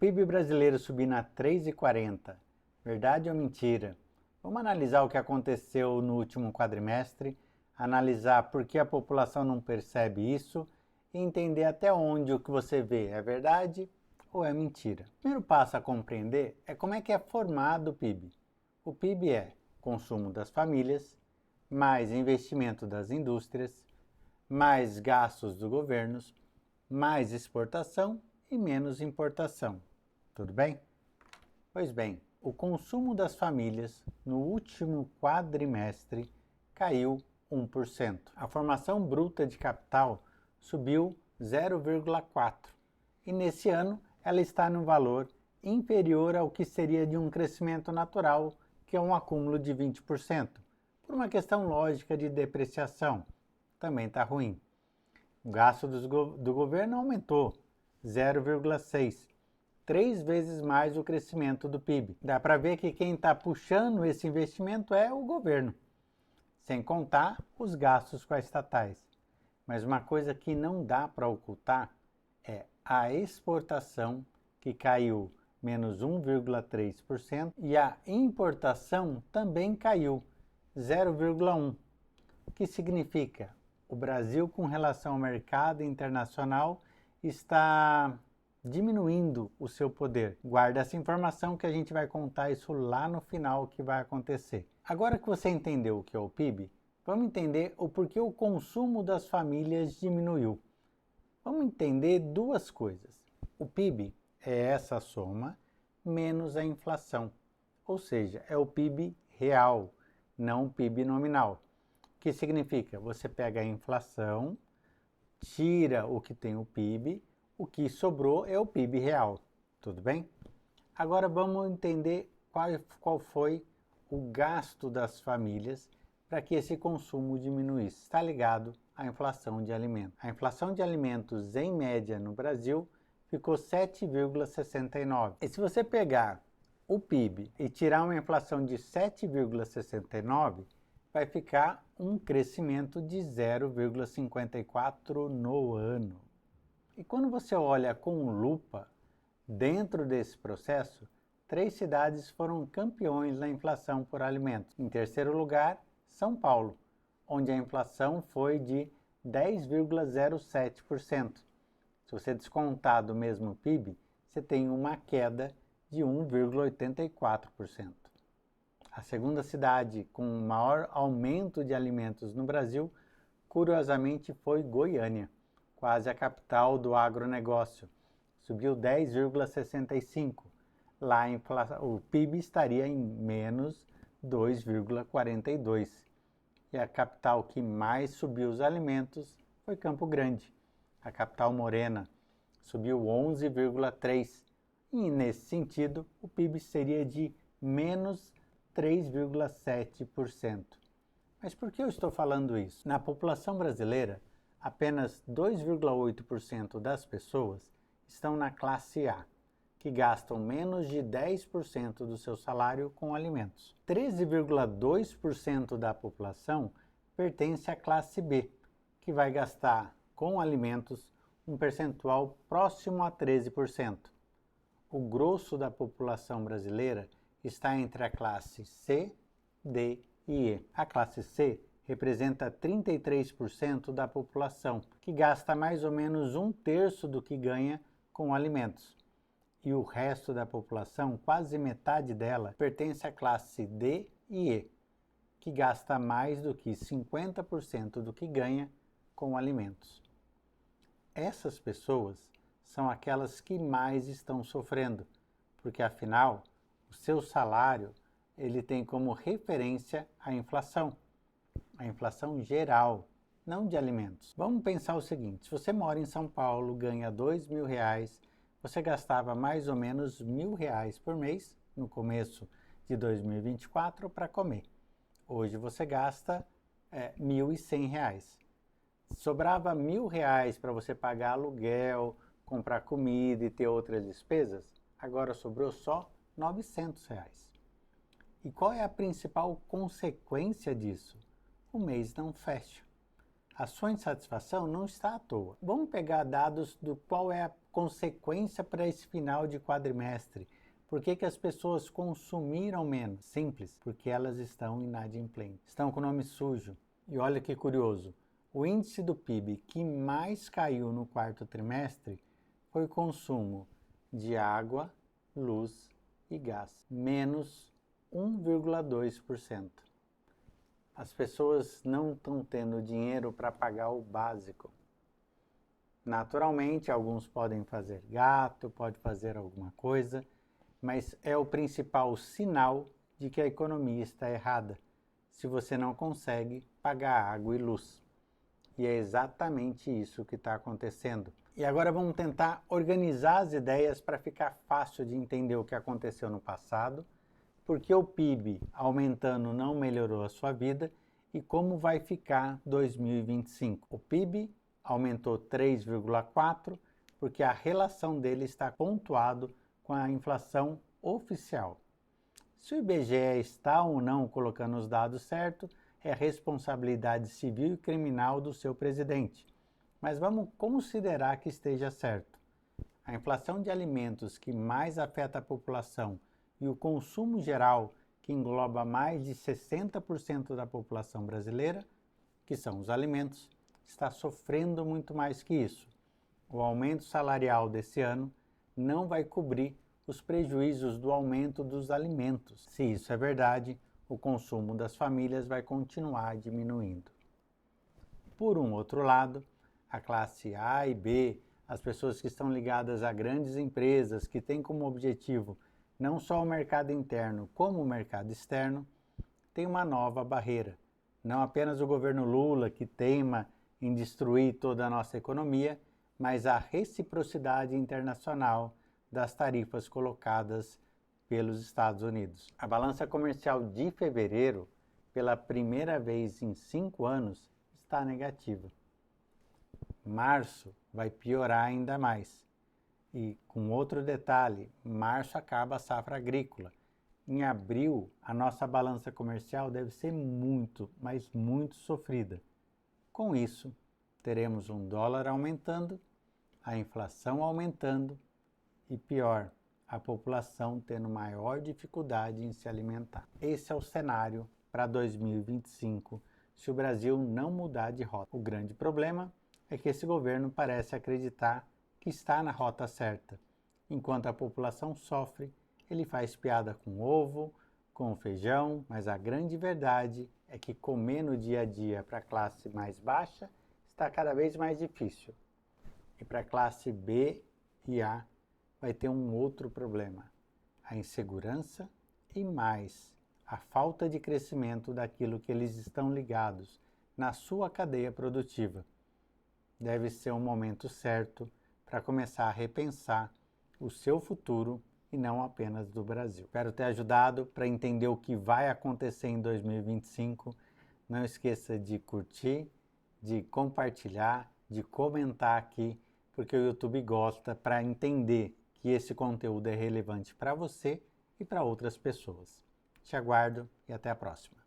PIB brasileiro subindo a 3,40. Verdade ou mentira? Vamos analisar o que aconteceu no último quadrimestre, analisar por que a população não percebe isso e entender até onde o que você vê é verdade ou é mentira. O primeiro passo a compreender é como é que é formado o PIB. O PIB é consumo das famílias, mais investimento das indústrias, mais gastos dos governos, mais exportação e menos importação. Tudo bem? Pois bem, o consumo das famílias no último quadrimestre caiu 1%. A formação bruta de capital subiu 0,4%. E nesse ano ela está no valor inferior ao que seria de um crescimento natural, que é um acúmulo de 20%. Por uma questão lógica de depreciação, também está ruim. O gasto do governo aumentou 0,6%, 3 vezes mais o crescimento do PIB. Dá para ver que quem está puxando esse investimento é o governo, sem contar os gastos com as estatais. Mas uma coisa que não dá para ocultar é a exportação, que caiu menos 1,3%, e a importação também caiu 0,1%, o que significa o Brasil, com relação ao mercado internacional, está diminuindo o seu poder. Guarda essa informação que a gente vai contar isso lá no final, o que vai acontecer. Agora que você entendeu o que é o PIB, vamos entender o porquê o consumo das famílias diminuiu. Vamos entender duas coisas. O PIB é essa soma menos a inflação, ou seja, é o PIB real, não o PIB nominal. O que significa? Você pega a inflação, tira o que tem o PIB, o que sobrou é o PIB real. Tudo bem? Agora vamos entender qual foi o gasto das famílias para que esse consumo diminuísse. Está ligado à inflação de alimentos. A inflação de alimentos, em média, no Brasil, ficou 7,69. E se você pegar o PIB e tirar uma inflação de 7,69, vai ficar um crescimento de 0,54 no ano. E quando você olha com lupa, dentro desse processo, 3 cidades foram campeões na inflação por alimentos. Em terceiro lugar, São Paulo, onde a inflação foi de 10,07%. Se você descontar do mesmo PIB, você tem uma queda de 1,84%. A segunda cidade com maior aumento de alimentos no Brasil, curiosamente, foi Goiânia, quase a capital do agronegócio. Subiu 10,65%. Lá o PIB estaria em menos 2,42%. E a capital que mais subiu os alimentos foi Campo Grande. A capital morena subiu 11,3%. E nesse sentido, o PIB seria de menos 3,7%. Mas por que eu estou falando isso? Na população brasileira, apenas 2,8% das pessoas estão na classe A, que gastam menos de 10% do seu salário com alimentos. 13,2% da população pertence à classe B, que vai gastar com alimentos um percentual próximo a 13%. O grosso da população brasileira está entre a classe C, D e E. A classe C representa 33% da população, que gasta mais ou menos 1/3 do que ganha com alimentos. E o resto da população, quase metade dela, pertence à classe D e E, que gasta mais do que 50% do que ganha com alimentos. Essas pessoas são aquelas que mais estão sofrendo, porque afinal, o seu salário ele tem como referência a inflação geral, não de alimentos. Vamos pensar o seguinte: se você mora em São Paulo, ganha R$2.000, você gastava mais ou menos R$1.000 por mês no começo de 2024 para comer. Hoje você gasta R$1.100. Sobrava R$1.000 para você pagar aluguel, comprar comida e ter outras despesas, agora sobrou só R$900. E qual é a principal consequência disso? O mês não fecha. A sua insatisfação não está à toa. Vamos pegar dados do qual é a consequência para esse final de quadrimestre. Por que as pessoas consumiram menos? Simples, porque elas estão inadimplentes, estão com o nome sujo. E olha que curioso, o índice do PIB que mais caiu no quarto trimestre foi o consumo de água, luz e gás, menos 1,2%. As pessoas não estão tendo dinheiro para pagar o básico. Naturalmente, alguns podem fazer gato, pode fazer alguma coisa, mas é o principal sinal de que a economia está errada, se você não consegue pagar água e luz. E é exatamente isso que está acontecendo. E agora vamos tentar organizar as ideias para ficar fácil de entender o que aconteceu no passado, porque o PIB aumentando não melhorou a sua vida e como vai ficar 2025. O PIB aumentou 3,4% porque a relação dele está pontuado com a inflação oficial. Se o IBGE está ou não colocando os dados certos, é responsabilidade civil e criminal do seu presidente. Mas vamos considerar que esteja certo. A inflação de alimentos que mais afeta a população e o consumo geral, que engloba mais de 60% da população brasileira, que são os alimentos, está sofrendo muito mais que isso. O aumento salarial desse ano não vai cobrir os prejuízos do aumento dos alimentos. Se isso é verdade, o consumo das famílias vai continuar diminuindo. Por um outro lado, a classe A e B, as pessoas que estão ligadas a grandes empresas, que têm como objetivo não só o mercado interno, como o mercado externo, tem uma nova barreira. Não apenas o governo Lula, que teima em destruir toda a nossa economia, mas a reciprocidade internacional das tarifas colocadas pelos Estados Unidos. A balança comercial de fevereiro, pela primeira vez em 5 anos, está negativa. Março vai piorar ainda mais. E com outro detalhe, março acaba a safra agrícola. Em abril, a nossa balança comercial deve ser muito, mas muito sofrida. Com isso, teremos um dólar aumentando, a inflação aumentando e pior, a população tendo maior dificuldade em se alimentar. Esse é o cenário para 2025 se o Brasil não mudar de rota. O grande problema é que esse governo parece acreditar que está na rota certa. Enquanto a população sofre, ele faz piada com ovo, com feijão, mas a grande verdade é que comer no dia a dia para a classe mais baixa está cada vez mais difícil. E para a classe B e A vai ter um outro problema: a insegurança e mais, a falta de crescimento daquilo que eles estão ligados na sua cadeia produtiva. Deve ser um momento certo para começar a repensar o seu futuro e não apenas do Brasil. Espero ter ajudado para entender o que vai acontecer em 2025. Não esqueça de curtir, de compartilhar, de comentar aqui, porque o YouTube gosta para entender que esse conteúdo é relevante para você e para outras pessoas. Te aguardo e até a próxima.